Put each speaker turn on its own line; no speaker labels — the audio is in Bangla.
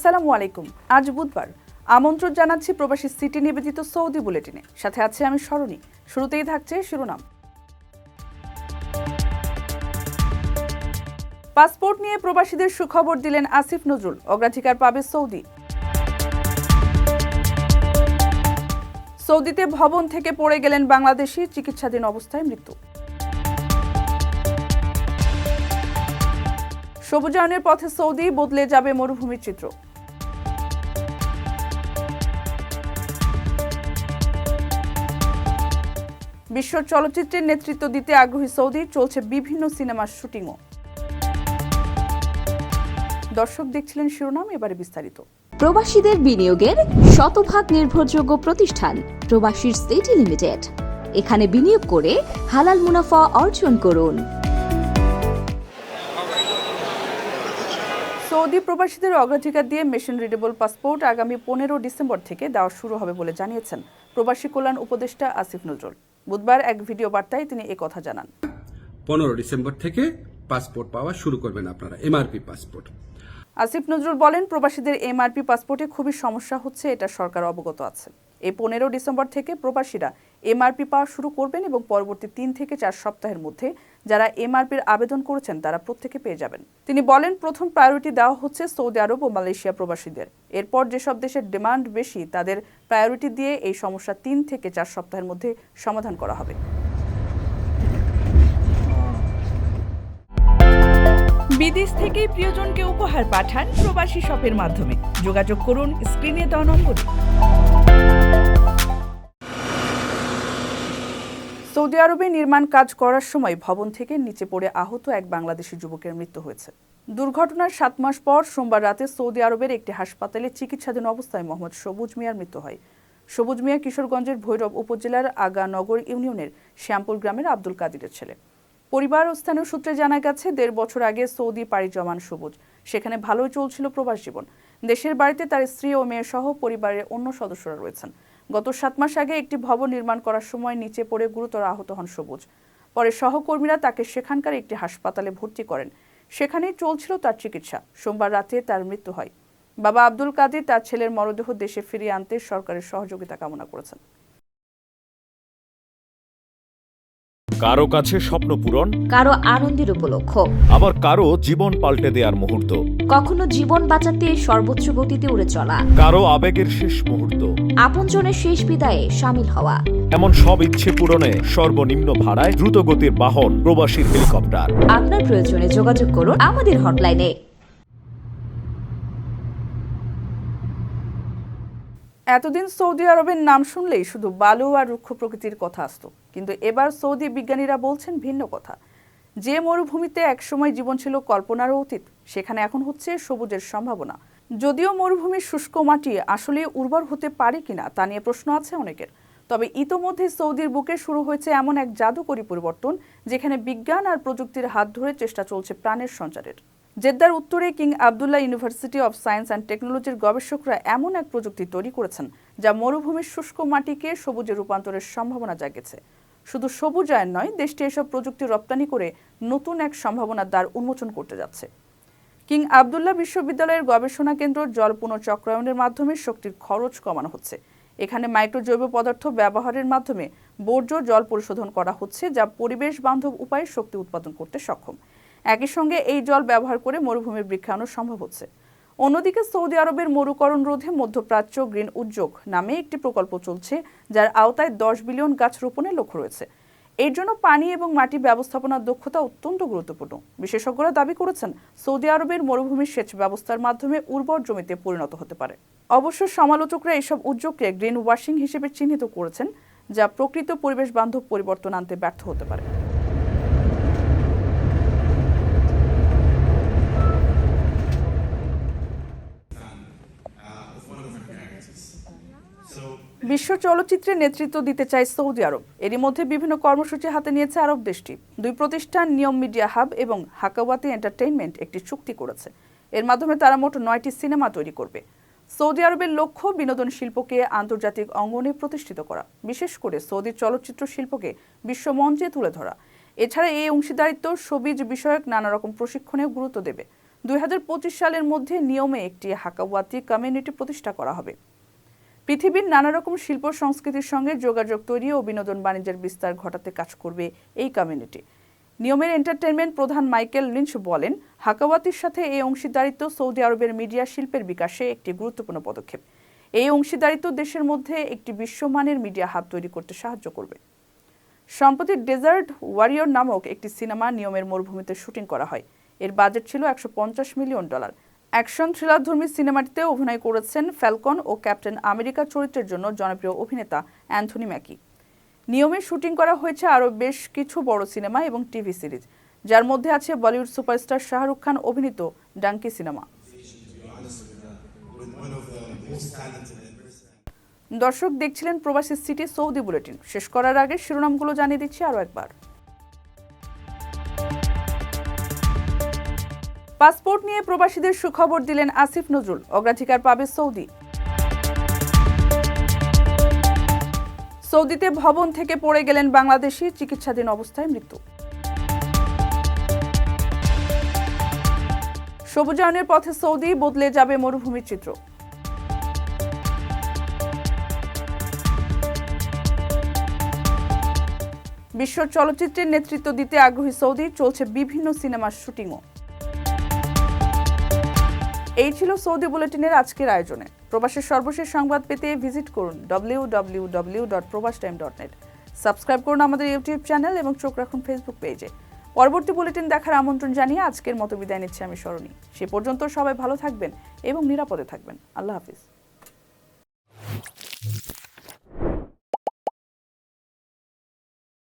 আসসালামু আলাইকুম। আজ বুধবার। আমন্ত্রণ জানাচ্ছি প্রবাসী সিটি নিবেদিত সৌদি বুলেটিনে। সাথে আছে আমি স্মরণী। শুরুতেই থাকছে শিরোনাম। পাসপোর্ট নিয়ে প্রবাসীদের সুখবর দিলেন আসিফ নজরুল। অগ্রাধিকার পাবে সৌদি। সৌদিতে ভবন থেকে পড়ে গেলেন বাংলাদেশি, চিকিৎসাধীন অবস্থায় মৃত্যু। সবুজায়নের পথে সৌদি, বদলে যাবে মরুভূমির চিত্র। বিশ্ব চলচ্চিত্রের নেতৃত্ব দিতে আগ্রহী সৌদি, চলছে বিভিন্ন সিনেমার শুটিংও। দর্শক দেখছিলেন শিরোনাম, এবারে বিস্তারিত।
প্রবাসীদের বিনিয়োগের শতভাগ নির্ভরযোগ্য প্রতিষ্ঠান প্রবাসীর সিটি লিমিটেড। এখানে বিনিয়োগ করে হালাল মুনাফা অর্জন করুন।
সৌদি প্রবাসীদের অগ্রাধিকার দিয়ে মেশিন রিডেবল পাসপোর্ট আগামী 15 ডিসেম্বর থেকে দেওয়া শুরু হবে বলে জানিয়েছেন প্রবাসী কল্যাণ উপদেষ্টা আসিফ নজরুল। বুধবার এক ভিডিও বার্তায় তিনি একথা জানান।
15 ডিসেম্বর থেকে পাসপোর্ট পাওয়া শুরু করবেন আপনারা, এমআরপি পাসপোর্ট।
আসিফ নজরুল বলেন, প্রবাসীদের এমআরপি পাসপোর্টে খুবই সমস্যা হচ্ছে, এটা সরকার অবগত আছে। এই 15 ডিসেম্বর থেকে প্রবাসীরা এমআরপি পাওয়া শুরু করবেন এবং পরবর্তী 3 থেকে 4 সপ্তাহের মধ্যে যারা এমআরপির আবেদন করেছেন তারা প্রত্যেকে পেয়ে যাবেন। তিনি বলেন, প্রথম প্রায়োরিটি দেওয়া হচ্ছে সৌদি আরব ও মালয়েশিয়া প্রবাসীদের। এরপর যেসব দেশের ডিমান্ড বেশি তাদের প্রায়োরিটি দিয়ে এই সমস্যা 3 থেকে 4 সপ্তাহের মধ্যে সমাধান করা হবে।
বিদেশ থেকে প্রিয়জনকে উপহার পাঠান প্রবাসী শপের মাধ্যমে। যোগাযোগ করুন স্ক্রিনে দেওয়া নম্বরে।
সৌদি আরবে নির্মাণ কাজ করার সময় ভবন থেকে নিচে পড়ে আহত এক বাংলাদেশি যুবকের মৃত্যু হয়েছে। দুর্ঘটনার 7 মাস পর সোমবার রাতে সৌদি আরবের একটি হাসপাতালে চিকিৎসাধীন অবস্থায় মোহাম্মদ সবুজ মিয়ার মৃত্যু হয়। সবুজ মিয়া কিশোরগঞ্জের ভৈরব উপজেলার আগানগর ইউনিয়নের শ্যামপুর গ্রামের আব্দুল কাদিরের ছেলে। পরিবার ও স্থানীয় সূত্রে জানা গেছে, 1.5 বছর আগে সৌদি পাড়ি জমান সবুজ। সেখানে ভালোই চলছিল প্রবাস জীবন। দেশের বাড়িতে তার স্ত্রী ও মেয়ে সহ পরিবারের অন্য সদস্যরা রয়েছেন। গত 7 মাস আগে একটি ভবন নির্মাণ করার সময় নিচে পড়ে গুরুতর আহত হন সবুজ। পরে সহকর্মীরা তাকে সেখানকার একটি হাসপাতালে ভর্তি করেন। সেখানেই চলছিল তার চিকিৎসা। সোমবার রাতে তার মৃত্যু হয়। বাবা আব্দুল কাদির তার ছেলের মরদেহ দেশে ফিরিয়ে আনতে সরকারের সহযোগিতা কামনা করেছেন।
কারো কাছে স্বপ্ন পূরণ,
কারো আনন্দের উপলক্ষ,
আবার কারো জীবন পাল্টে দেওয়ার মুহূর্ত,
কখনো জীবন বাঁচাতে সর্বোচ্চ গতিতে উড়ে চলা,
কারো আবেগের শেষ মুহূর্ত,
আপনজনের শেষ বিদায়ে শামিল হওয়া।
এমন সব ইচ্ছে পূরণে সর্বনিম্ন ভাড়ায় দ্রুতগতির বাহন প্রবাসীর হেলিকপ্টার।
আপনার প্রয়োজনে যোগাযোগ করুন আমাদের হটলাইনে।
এতদিন সৌদি আরবের নাম শুনলেই শুধু বালু আর রুক্ষ প্রকৃতির কথা আসতো, কিন্তু এবার সৌদি বিজ্ঞানীরা বলছেন ভিন্ন কথা। যে মরুভূমিতে একসময় জীবন ছিল কল্পনারও অতীত, সেখানে এখন হচ্ছে সবুজের সম্ভাবনা। যদিও মরুভূমির শুষ্ক মাটি আসলে উর্বর হতে পারে কিনা তা নিয়ে প্রশ্ন আছে অনেকের। তবে ইতোমধ্যে সৌদির বুকে শুরু হয়েছে এমন এক জাদুকরী পরিবর্তন, যেখানে বিজ্ঞান আর প্রযুক্তির হাত ধরে চেষ্টা চলছে প্রাণের সঞ্চারের। জেদ্দার উত্তরে King Abdullah university of science and টেকনোলজির গবেষকরা এমন এক প্রযুক্তি তৈরি করেছেন যা মরুভূমির শুষ্ক মাটিকে সবুজে রূপান্তরের সম্ভাবনা জাগিয়েছে। শুধু সবুজায়ন নয়, দেশটি এসব প্রযুক্তি রপ্তানি করে নতুন এক সম্ভাবনার দ্বার উন্মোচন করতে যাচ্ছে। কিং আবদুল্লাহ বিশ্ববিদ্যালয়ের গবেষণা কেন্দ্র জল পুনঃচক্রায়নের মাধ্যমে শক্তির খরচ কমানো হচ্ছে। এখানে মাইক্রো জৈব পদার্থ ব্যবহারের মাধ্যমে বর্জ্য জল পরিশোধন করা হচ্ছে, যা পরিবেশ বান্ধব উপায়ে শক্তি উৎপাদন করতে সক্ষম। একই সঙ্গে এই জল ব্যবহার করে মরুভূমির বৃক্ষায়ন সম্ভব হচ্ছে। অন্যদিকে সৌদি আরবের মরুকরণ রোধে মধ্যপ্রাচ্য গ্রিন উদ্যোগ নামে একটি প্রকল্প চলছে, যার আওতায় 10 বিলিয়ন গাছ রোপণের লক্ষ্য রয়েছে। এর জন্য পানি এবং মাটি ব্যবস্থাপনার দক্ষতা অত্যন্ত গুরুত্বপূর্ণ। বিশেষজ্ঞরা দাবি করেছেন, সৌদি আরবের মরুভূমির সেচ ব্যবস্থার মাধ্যমে উর্বর জমিতে পরিণত হতে পারে। অবশ্য সমালোচকরা এসব উদ্যোগকে গ্রিন ওয়াশিং হিসেবে চিহ্নিত করেছেন, যা প্রকৃত পরিবেশ বান্ধব পরিবর্তন আনতে ব্যর্থ হতে পারে। বিশ্ব চলচ্চিত্রে নেতৃত্ব দিতে চায় সৌদি আরব। এরই মধ্যে বিভিন্ন কর্মসূচি হাতে নিয়েছে আরব দেশটি। 2 প্রতিষ্ঠান নিয়ম মিডিয়া হাব এবং হাকাওয়াতি এন্টারটেইনমেন্ট একটি চুক্তি করেছে। এর মাধ্যমে তারা মোট 9টি সিনেমা তৈরি করবে। সৌদি আরবের লক্ষ্য বিনোদন শিল্পকে আন্তর্জাতিক অঙ্গনে প্রতিষ্ঠিত করা, বিশেষ করে সৌদি চলচ্চিত্র শিল্পকে বিশ্বমঞ্চে তুলে ধরা। এছাড়া এই অংশীদারিত্ব সবিজ বিষয়ক নানা রকম প্রশিক্ষণেও গুরুত্ব দেবে। 2025 সালের মধ্যে নিয়মে একটি হাকাওয়াতি কমিউনিটি প্রতিষ্ঠা করা হবে। পৃথিবীর নানা রকম শিল্প সংস্কৃতির সঙ্গে যোগাযোগ তৈরি ও বিনোদন বাণিজ্যের বিস্তার ঘটাতে কাজ করবে এই কমিউনিটি। নিয়মের এন্টারটেইনমেন্ট প্রধান মাইকেল লিঞ্চ বলেন, হাকাওয়াতির সাথে এই অংশীদারিত্ব সৌদি আরবের মিডিয়া শিল্পের বিকাশে একটি গুরুত্বপূর্ণ পদক্ষেপ। এই অংশীদারিত্ব দেশের মধ্যে একটি বিশ্বমানের মিডিয়া হাব তৈরি করতে সাহায্য করবে। সম্প্রতি ডেজার্ট ওয়ারিয়র নামক একটি সিনেমা নিয়মের মরুভূমিতে শুটিং করা হয়। এর বাজেট ছিল $150 মিলিয়ন। অ্যাকশন থ্রিলারধর্মী সিনেমাটিতে অভিনয় করেছেন ফ্যালকন ও ক্যাপ্টেন আমেরিকা চরিত্রের জন্য জনপ্রিয় অভিনেতা অ্যান্থনি ম্যাকি। নিয়মে শুটিং করা হয়েছে আরও বেশ কিছু বড় সিনেমা এবং টিভি সিরিজ, যার মধ্যে আছে বলিউড সুপারস্টার শাহরুখ খান অভিনীত ডাঙ্কি সিনেমা। দর্শক দেখছিলেন প্রবাসী সিটি সৌদি বুলেটিন। শেষ করার আগে শিরোনামগুলো জানিয়ে দিচ্ছি আরও একবার। পাসপোর্ট নিয়ে প্রবাসীদের সুখবর দিলেন আসিফ নজরুল, অগ্রাধিকার পাবে সৌদি। সৌদিতে ভবন থেকে পড়ে গেলেন বাংলাদেশি, চিকিৎসাধীন অবস্থায় মৃত্যু। সবুজায়নের পথে সৌদি, বদলে যাবে মরুভূমির চিত্র। বিশ্ব চলচ্চিত্রের নেতৃত্ব দিতে আগ্রহী সৌদি, চলছে বিভিন্ন সিনেমার শুটিংও। এই ছিল সৌদি বুলেটিনের আজকের আয়োজনে। প্রবাসের সর্বশেষ সংবাদ পেতে ভিজিট করুন www.probastime.net। সাবস্ক্রাইব করুন আমাদের ইউটিউব চ্যানেল এবং চোখ রাখুন ফেসবুক পেজে। পরবর্তী বুলেটিন দেখার আমন্ত্রণ জানিয়ে আজকের মতো বিদায় নিচ্ছি আমি সরণী। সে পর্যন্ত সবাই ভালো থাকবেন এবং নিরাপদে থাকবেন। আল্লাহ হাফিজ।